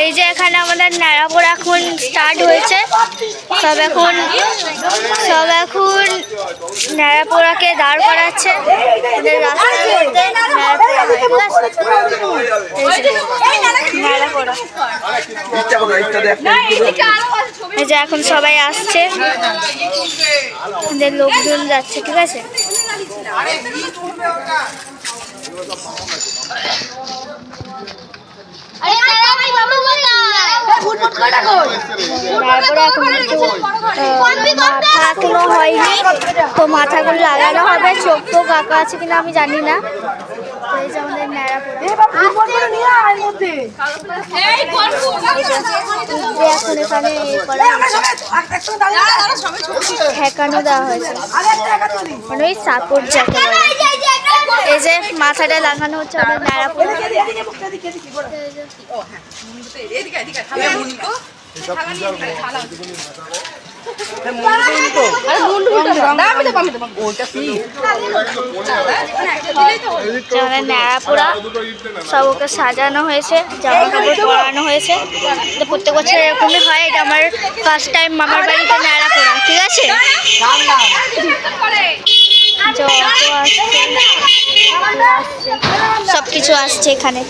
এই যে এখানে আমাদের ন্যাড়াপোড়া এখন স্টার্ট হয়েছে। সব এখন ন্যাড়াপোড়াকে দাঁড় করাচ্ছে রাস্তার মধ্যে। এই যে এখন সবাই আসছে, লোকজন যাচ্ছে, ঠিক আছে। মাথা হয়নি তো মাথাগুলো লাগানো হবে। চোখ তো কাকা আছে কিনা আমি জানি না। এই যে আমাদের এখন এখানে ঠেকানো দেওয়া হয়েছে, মানে ওই সাপোর্ট যাকে বলে। এই যে মাথাটা লাগানো হচ্ছে আমাদের ন্যাড়াপোড়া। ন্যাড়াপোড়া সব ওকে সাজানো হয়েছে, জামা কাপড় পরানো হয়েছে। প্রত্যেক বছর এরকমই হয়। এটা আমার ফার্স্ট টাইম মামার বাড়িতে ন্যাড়াপোড়া, ঠিক আছে। সবকিছু আসছে এখানে।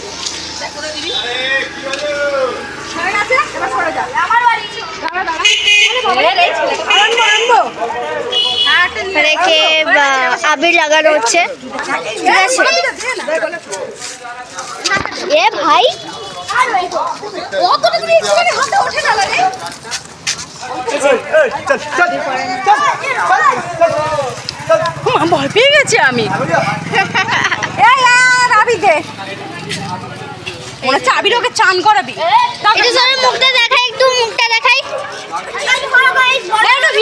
রেখে আবির লাগানো হচ্ছে, ঠিক আছে। এ ভাই ভয় পেয়ে গেছি আমি। মনে হচ্ছে আবির ওকে চান করাবি। মুখটা দেখাই, একটু মুখটা দেখাই।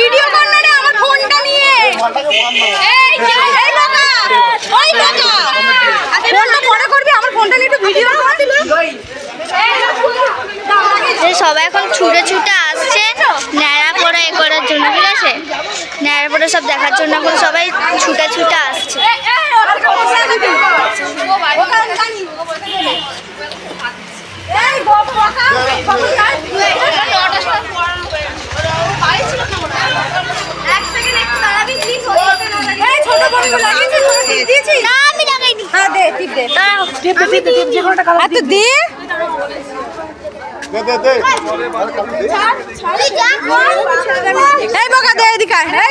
ভিডিও কর না রে আমার ফোনটা নিয়ে। ফোনটা পরে করবি, আমার ফোনটা নিয়ে একটু ভিডিও কর। সবাই এখন ছুটে ছুটে আসছে ন্যাড়াপোড়া এ করার জন্য, ঠিক আছে। ন্যাড়াপোড়া সব দেখার জন্য এখন সবাই ছুটে ছুটে আসছে।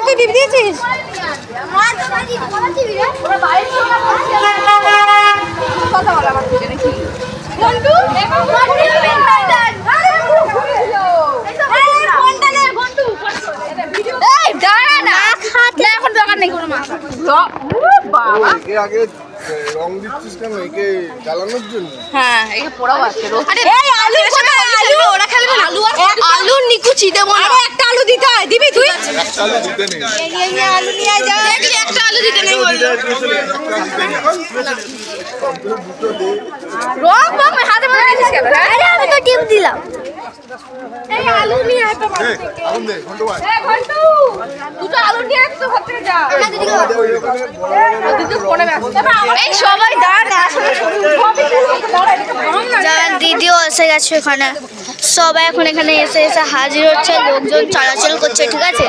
তুই টিপ দিয়েছিস? কথা বলা আমার পিছনে কি এখন দরকার নেই কোনো মাছ। রং দিচ্ছিস কেন? একে জ্বালানোর জন্য? হ্যাঁ, একে পোড়াও আছে। আলু নিকুচি দেবো না। একটা আলু দিতে হয়, দিবি তুই? একটা আলু দিতে নেই। আলু নিয়ে যা। একটা আলু দিতে নেই বললো। রং বং হাতে মধ্যে দিচ্ছিস কেন? আরে আমি তো টিপ দিলাম। এই আলু নিয়ে আয় তো ভাত থেকে। আলু দে, ঘন্টু ভাই। ঘন্টু, দুটো আলু নিয়ে আয় তো ভাত থেকে যা। দিদি ফোনে ব্যস্ত। এই সবাই দাঁড়া, আসলে দিদিও এসে গেছে এখানে। সবাই এখন এখানে এসে এসে হাজির হচ্ছে, লোকজন চলাচল করছে, ঠিক আছে।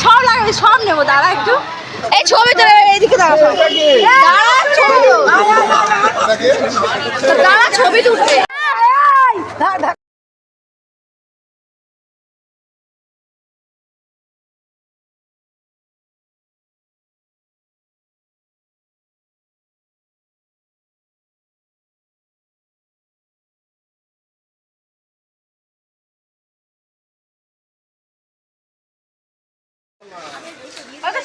সব লাগাবি, সব নেবো। দাঁড়া একটু, এই ছবি তো এইদিকে দাঁড়া, ছবি তো দাঁড়া, ছবি তুলতে।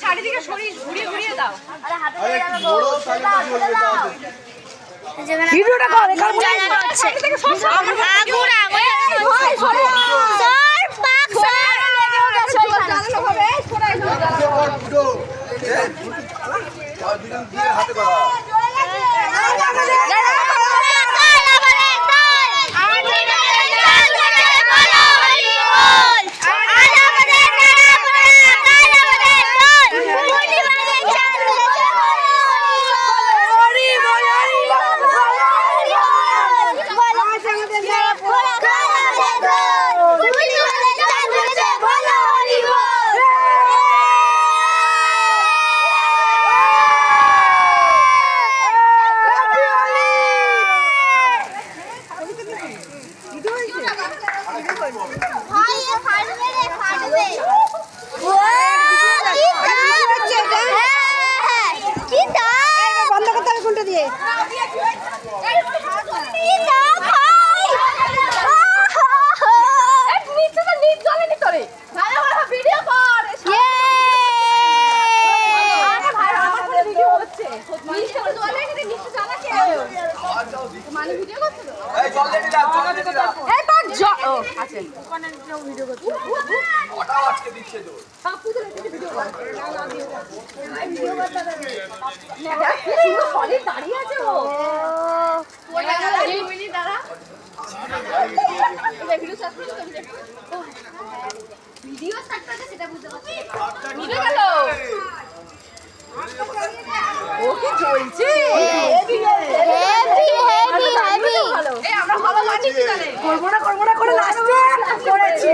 চারিদিকে ঘুরিয়ে ঘুরিয়ে দাও। ভিডিওটা কর, এখানে জানানো হচ্ছে আগুন আগুন সর পাক সর জানানো হবে। এই সরাই হাতে করা চলে গেছে বন্ধ করতে হবে কোনটা দিয়ে দাঁড়িয়ে আছে ও ভিডিও স্টার্ট করতে সেটা বুঝতে পারছি মিলে গেল ও কি চলছে হেভি হেভি হেভি এই আমরা ভালো লাগছে তাহলে করব না করে লাস্টে করেছি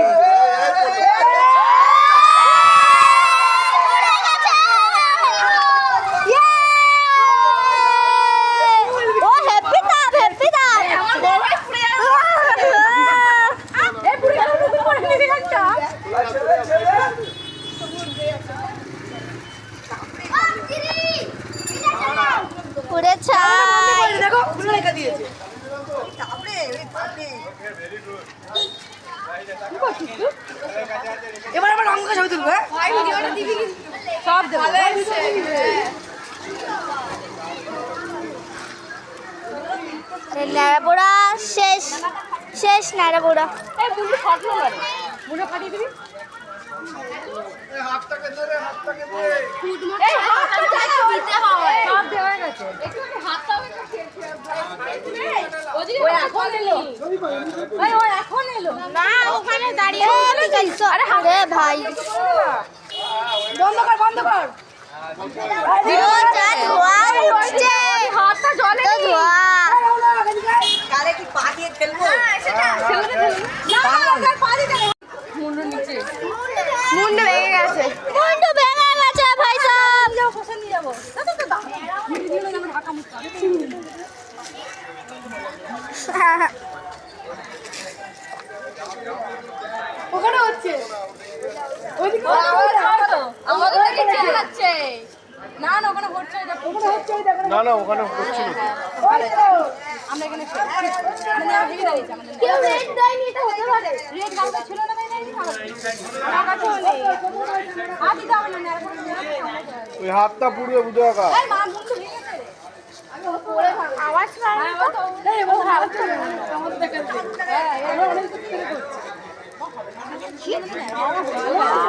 এবার আমার রঙ ছবি তুলবো সব দেবো নাড়াপোড়া শেষ শেষ নাড়াপোড়া হাতটাকে ধরে এখন এলো না ওখানে দাঁড়িয়ে আরে ভাই বন্ধ কর হাতটা জলে ধোয়া কালে কি পা দিয়ে খেলবো মুন্ডু নিচে মুন্ডু ভেঙে গেছে ভাই সাহেব যাও ফসল নিয়ে যাবো ওখানে হচ্ছে না না ওখানে হচ্ছে না ওখানে হচ্ছিল আমরা এখানে রেড গামছা ছিল না ওই হাতটা পুড়িয়ে বুঝে রাখা আওয়াজ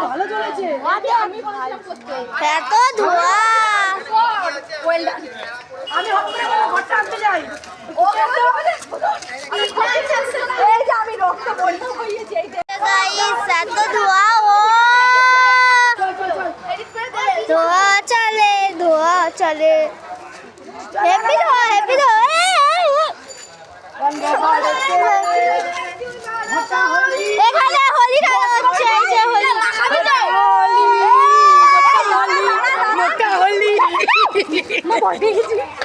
ভালো চলেছে এত ধোয়া আমি ঘরটা আনতে যাই আমি রক্ত বন্ধ হয়েছে এত ধোয়া ও ধোয়া চলে হেপি ধোয়া এখানে হোলি খেলা হচ্ছে এই যে হোলি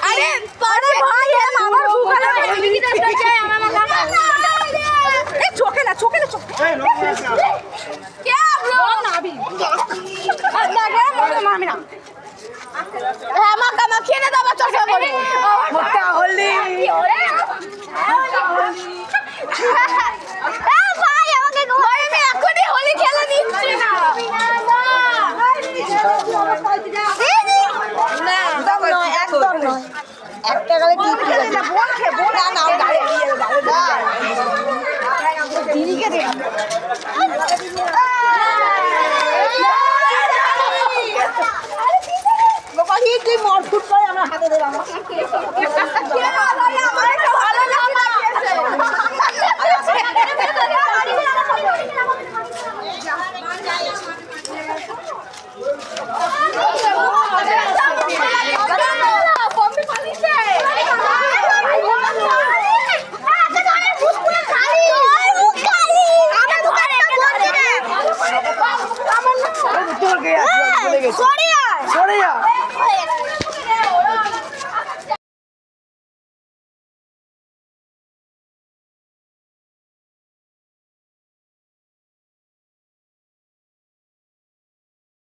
আরে পারে ভাই আমার ফুকালা চোখে না কে ব্রো নাবি আমি না মাখা খেয়ে দাও চোখে পড়ে মোটা হোলি ভাই আমাকে ঘরে আমি এখনই হোলি খেলা দিচ্ছি না একদম নয় একটা গালে ঠিক আছে বোন খে বোন না গাড়ি দিদিকে দে বাবা তুই মরফুট করে আমার হাতে দে আমার একটা ভালো লাগছে গেছে শোন